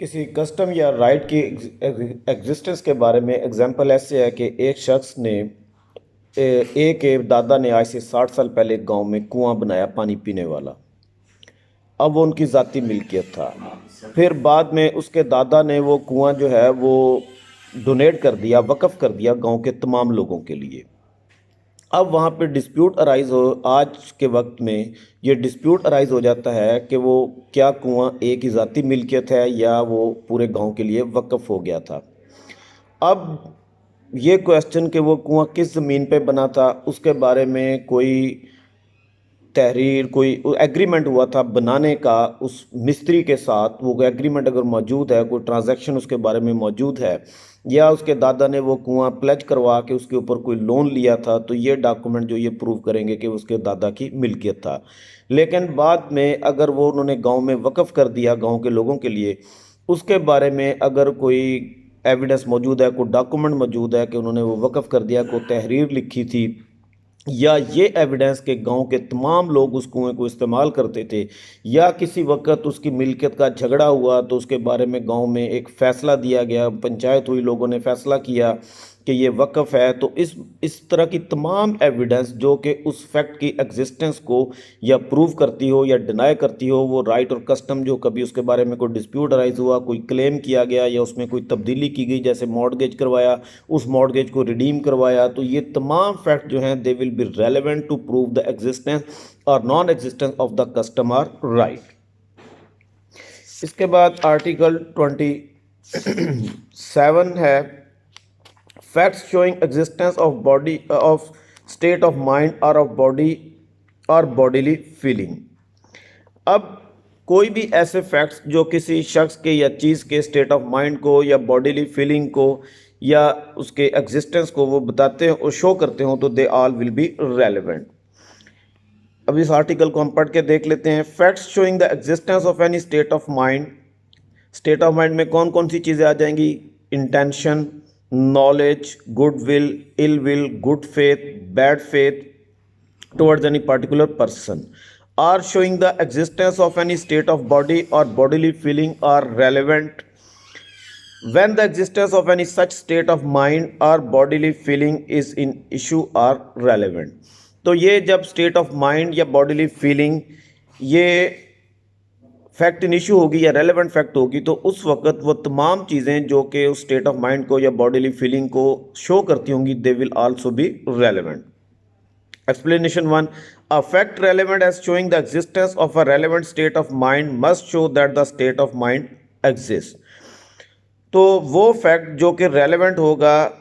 किसी कस्टम या राइट की एग्जिस्टेंस के बारे में एग्जांपल ऐसे है कि एक शख्स ने एक दादा ने आज से 60 साल पहले एक गांव में कुआं बनाया पानी पीने वाला। अब वो उनकी ज़ाती मिल्कियत था। फिर बाद में उसके दादा ने वो कुआं जो है वो डोनेट कर दिया, वक्फ कर दिया गांव के तमाम लोगों के लिए। अब वहाँ पे डिस्प्यूट अराइज हो, आज के वक्त में ये डिस्प्यूट अराइज हो जाता है कि वो क्या कुआं एक ही ज़ाती मिल्कियत है या वो पूरे गांव के लिए वक्फ हो गया था। अब ये क्वेश्चन कि वो कुआं किस ज़मीन पे बना था उसके बारे में कोई तहरीर, कोई एग्रीमेंट हुआ था बनाने का उस मिस्त्री के साथ, वो एग्रीमेंट अगर मौजूद है, कोई ट्रांजैक्शन उसके बारे में मौजूद है, या उसके दादा ने वो कुआं प्लेज करवा के उसके ऊपर कोई लोन लिया था, तो ये डॉक्यूमेंट जो ये प्रूव करेंगे कि उसके दादा की मिल्कियत था। लेकिन बाद में अगर वो उन्होंने गांव में वक्फ कर दिया गांव के लोगों के लिए, उसके बारे में अगर कोई एविडेंस मौजूद है, कोई डॉक्यूमेंट मौजूद है कि उन्होंने वो वक्फ कर दिया, कोई तहरीर लिखी थी, या ये एविडेंस के गांव के तमाम लोग उस कुएं को इस्तेमाल करते थे, या किसी वक्त उसकी मिल्कियत का झगड़ा हुआ तो उसके बारे में गांव में एक फ़ैसला दिया गया, पंचायत हुई, लोगों ने फ़ैसला किया कि ये वक्फ है, तो इस तरह की तमाम एविडेंस जो कि उस फैक्ट की एग्जिस्टेंस को या प्रूव करती हो या डिनाई करती हो, वो राइट और कस्टम जो कभी उसके बारे में कोई डिस्प्यूट अराइज हुआ, कोई क्लेम किया गया या उसमें कोई तब्दीली की गई, जैसे मॉर्टगेज करवाया, उस मॉर्टगेज को रिडीम करवाया, तो ये तमाम फैक्ट जो हैं they will be relevant to prove the existence or non existence of the custom or right. इसके बाद आर्टिकल 27 है, facts showing existence of body of state of mind or of body or bodily feeling. अब कोई भी ऐसे facts जो किसी शख्स के या चीज़ के स्टेट ऑफ माइंड को या बॉडीली फीलिंग को या उसके एग्जिस्टेंस को वो बताते हैं और शो करते हो, तो they all will be relevant. अब इस आर्टिकल को हम पढ़ के देख लेते हैं। Facts showing the existence of any state of mind. State of mind में कौन कौन सी चीज़ें आ जाएंगी? Intention, knowledge, good will, ill will, good faith, bad faith towards any particular person, are showing the existence of any state of body or bodily feeling are relevant when the existence of any such state of mind or bodily feeling is in issue are relevant। तो ये जब state of mind या bodily feeling ये fact in issue होगी या relevant fact होगी, तो उस वक्त वो तमाम चीज़ें जो कि उस स्टेट ऑफ माइंड को या बॉडीली फीलिंग को शो करती होंगी, they will also be relevant. Explanation 1. A fact relevant as showing the existence of a relevant state of mind must show that the state of mind exists। तो वो fact जो कि relevant होगा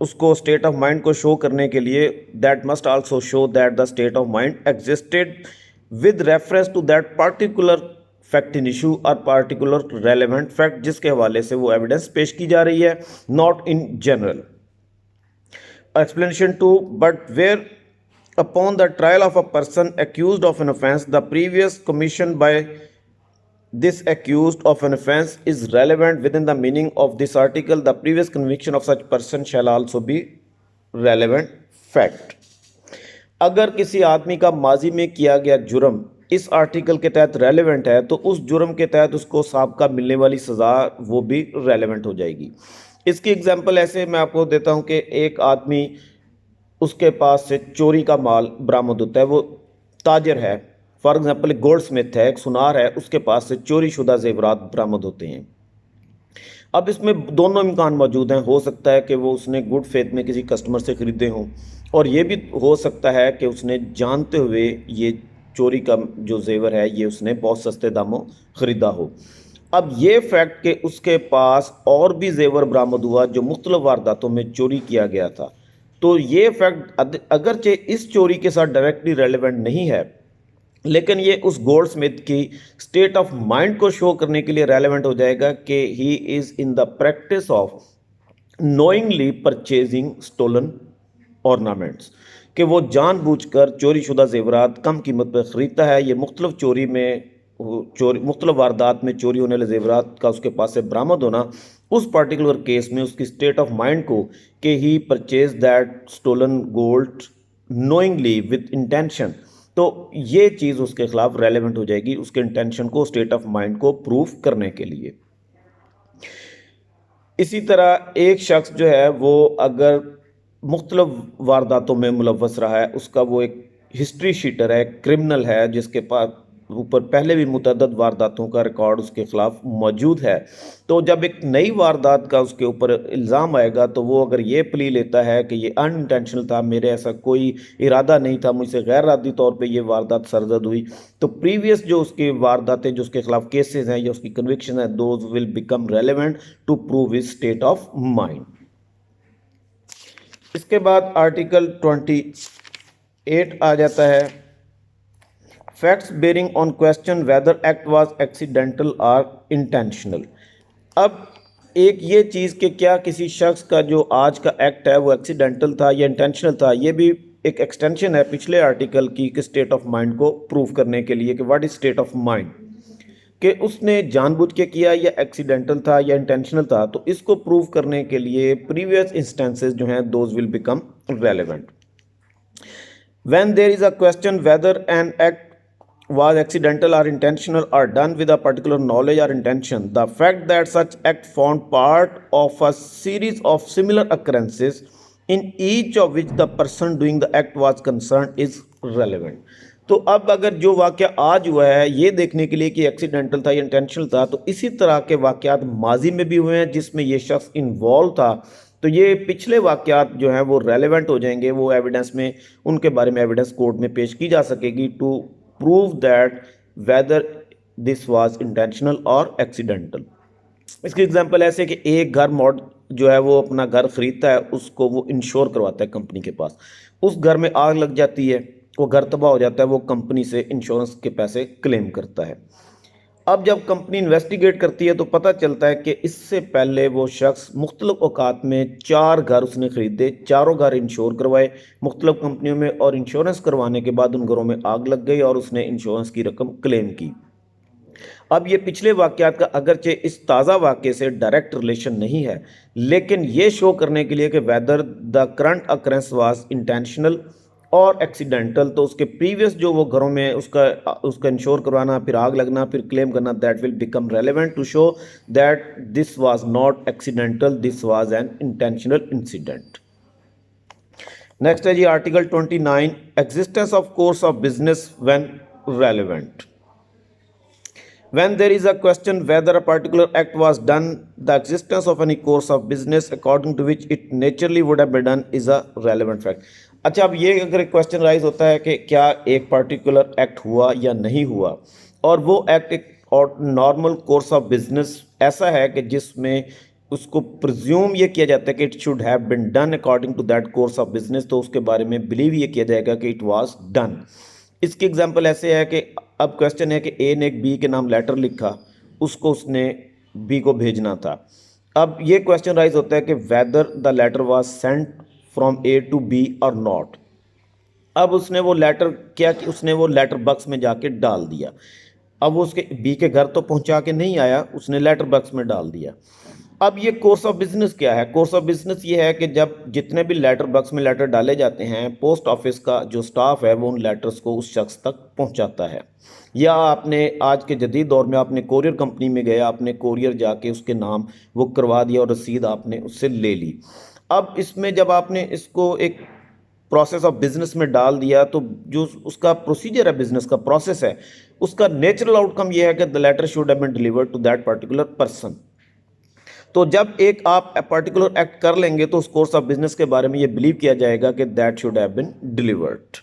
उसको state of mind को show करने के लिए, that must also show that the state of mind existed with reference to that particular fact in issue और पार्टिकुलर रेलेवेंट फैक्ट जिसके हवाले से वो एविडेंस पेश की जा रही है, not in general. Explanation 2. But where upon the trial of a person accused of an offense, the previous commission by this accused of an offense is relevant within the meaning of this article, the previous conviction of such person shall also be relevant fact। अगर किसी आदमी का माजी में किया गया जुर्म इस आर्टिकल के तहत रेलेवेंट है, तो उस जुर्म के तहत उसको साबका मिलने वाली सज़ा वो भी रेलेवेंट हो जाएगी। इसकी एग्जांपल ऐसे मैं आपको देता हूं कि एक आदमी, उसके पास से चोरी का माल बरामद होता है, वो ताजर है, फॉर एग्जांपल एक गोल्ड स्मिथ है, एक सुनार है, उसके पास से चोरी शुदा जेवरात बरामद होते हैं। अब इसमें दोनों इम्कान मौजूद हैं। हो सकता है कि वो उसने गुड फेथ में किसी कस्टमर से ख़रीदे हों, और ये भी हो सकता है कि उसने जानते हुए ये चोरी का जो जेवर है ये उसने बहुत सस्ते दामों ख़रीदा हो। अब ये फैक्ट कि उसके पास और भी जेवर बरामद हुआ जो मुख्तलिफ वारदातों में चोरी किया गया था, तो ये फैक्ट अगरचे इस चोरी के साथ डायरेक्टली रेलेवेंट नहीं है, लेकिन ये उस गोल्ड स्मिथ की स्टेट ऑफ माइंड को शो करने के लिए रेलेवेंट हो जाएगा कि he is in the practice of knowingly purchasing stolen ornaments, कि वो जानबूझकर चोरी शुदा जेवरात कम कीमत पर ख़रीदता है। ये मुख्तलिफ मुख्तलिफ वारदात में चोरी होने वाले जेवरात का उसके पास से बरामद होना, उस पर्टिकुलर केस में उसकी स्टेट ऑफ माइंड को कि he purchase that stolen gold knowingly with intention, तो ये चीज़ उसके खिलाफ रेलेवेंट हो जाएगी, उसके इंटेंशन को, स्टेट ऑफ माइंड को प्रूफ करने के लिए। इसी तरह एक शख्स जो है वो अगर मुख्तलिफ वारदातों में मुलव्वस रहा है, उसका वो एक हिस्ट्री शीटर है, क्रिमिनल है, जिसके पास ऊपर पहले भी मुतअद्दद वारदातों का रिकॉर्ड उसके खिलाफ मौजूद है, तो जब एक नई वारदात का उसके ऊपर इल्ज़ाम आएगा तो वो अगर ये प्ली लेता है कि ये अनइंटेंशनल था, मेरे ऐसा कोई इरादा नहीं था, मुझसे गैर इरादी तौर पे ये वारदात सरजद हुई, तो प्रीवियस जो उसकी वारदातें जो उसके खिलाफ केसेस हैं या उसकी कन्विक्शन है, those will become relevant to prove his state of mind. इसके बाद आर्टिकल 28 आ जाता है, facts bearing on question whether act was accidental or intentional. अब एक ये चीज़ कि क्या किसी शख्स का जो आज का एक्ट है वो एक्सीडेंटल था या इंटेंशनल था, ये भी एक एक्सटेंशन है पिछले आर्टिकल की कि स्टेट ऑफ माइंड को प्रूव करने के लिए कि what is state of mind, कि उसने जानबूझ के किया या एक्सीडेंटल था या इंटेंशनल था, तो इसको प्रूव करने के लिए प्रीवियस इंस्टेंसेस जो हैं those will become relevant. When there is a question whether an act was accidental or intentional or done with a particular knowledge or intention, the fact that such act formed part of a series of similar occurrences in each of which the person doing the act was concerned is relevant. तो अब अगर जो वाक़या आज हुआ है ये देखने के लिए कि एक्सीडेंटल था या इंटेंशनल था, तो इसी तरह के वाक़यात माजी में भी हुए हैं जिसमें ये शख्स इन्वॉल्व था, तो ये पिछले वाक़यात जो हैं वो रेलेवेंट हो जाएंगे, वो एविडेंस में उनके बारे में एविडेंस कोर्ट में पेश की जा सकेगी to prove that whether this was intentional or accidental. इसकी एग्जांपल ऐसे कि एक घर मॉड जो है वो अपना घर ख़रीदता है, उसको वो इंश्योर करवाता है कंपनी के पास, उस घर में आग लग जाती है, वो घर तबाह हो जाता है, वो कंपनी से इंश्योरेंस के पैसे क्लेम करता है। अब जब कंपनी इन्वेस्टिगेट करती है तो पता चलता है कि इससे पहले वो शख्स मुख्तलिफ औकात में 4 घर उसने ख़रीदे, चारों घर इंश्योर करवाए मुख्तलिफ कंपनियों में, और इंश्योरेंस करवाने के बाद उन घरों में आग लग गई और उसने इंश्योरेंस की रकम क्लेम की। अब ये पिछले वाक़यात का अगरचे इस ताज़ा वाक़े से डायरेक्ट रिलेशन नहीं है, लेकिन ये शो करने के लिए कि whether the current occurrence was intentional or accidental, तो उसके प्रीवियस जो वो घरों में उसका इंश्योर करवाना, फिर आग लगना, फिर क्लेम करना, that will become relevant to show that this was not accidental, this was an intentional incident. Next है जी article 29, existence of course of business when relevant. When there is a question whether a particular act was done, the existence of any course of business according to which it naturally would have been done is a relevant fact. अच्छा, अब ये अगर एक question rise होता है कि क्या एक पर्टिकुलर एक्ट हुआ या नहीं हुआ, और वो एक्ट एक और नॉर्मल कोर्स ऑफ बिजनेस ऐसा है कि जिसमें उसको प्रिज्यूम ये किया जाता है कि it should have been done according to that course of business, तो उसके बारे में बिलीव ये किया जाएगा कि इट वाज डन। इसकी एग्जांपल ऐसे है कि अब क्वेश्चन है कि ए ने एक बी के नाम लेटर लिखा, उसको उसने बी को भेजना था। अब ये क्वेश्चन राइज होता है कि whether the letter was sent from A to B or not. अब उसने वो लेटर क्या कि उसने वो लेटर बॉक्स में जाके डाल दिया। अब वो उसके बी के घर तो पहुंचा के नहीं आया, उसने लेटर बॉक्स में डाल दिया। अब ये कोर्स ऑफ बिजनेस क्या है? कोर्स ऑफ बिजनेस ये है कि जब जितने भी लेटर बॉक्स में लेटर डाले जाते हैं, पोस्ट ऑफिस का जो स्टाफ है वो उन लेटर्स को उस शख्स तक पहुंचाता है, या आपने आज के जदीद दौर में आपने कोरियर कंपनी में गए, आपने कोरियर जाके उसके नाम वो करवा दिया और रसीद आपने उससे ले ली। अब इसमें जब आपने इसको एक प्रोसेस ऑफ बिजनेस में डाल दिया, तो जो उसका प्रोसीजर है, बिजनेस का प्रोसेस है, उसका नेचुरल आउटकम यह है कि the letter should have been delivered to that particular person. तो जब एक आप पर्टिकुलर एक्ट कर लेंगे तो उस कोर्स ऑफ बिजनेस के बारे में ये बिलीव किया जाएगा कि that should have been delivered.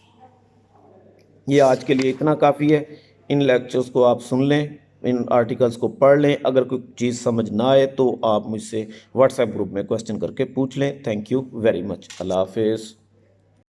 ये आज के लिए इतना काफ़ी है। इन लेक्चर्स को आप सुन लें, इन आर्टिकल्स को पढ़ लें। अगर कोई चीज़ समझ ना आए तो आप मुझसे व्हाट्सएप ग्रुप में क्वेश्चन करके पूछ लें। Thank you very much. Allah हाफिज़।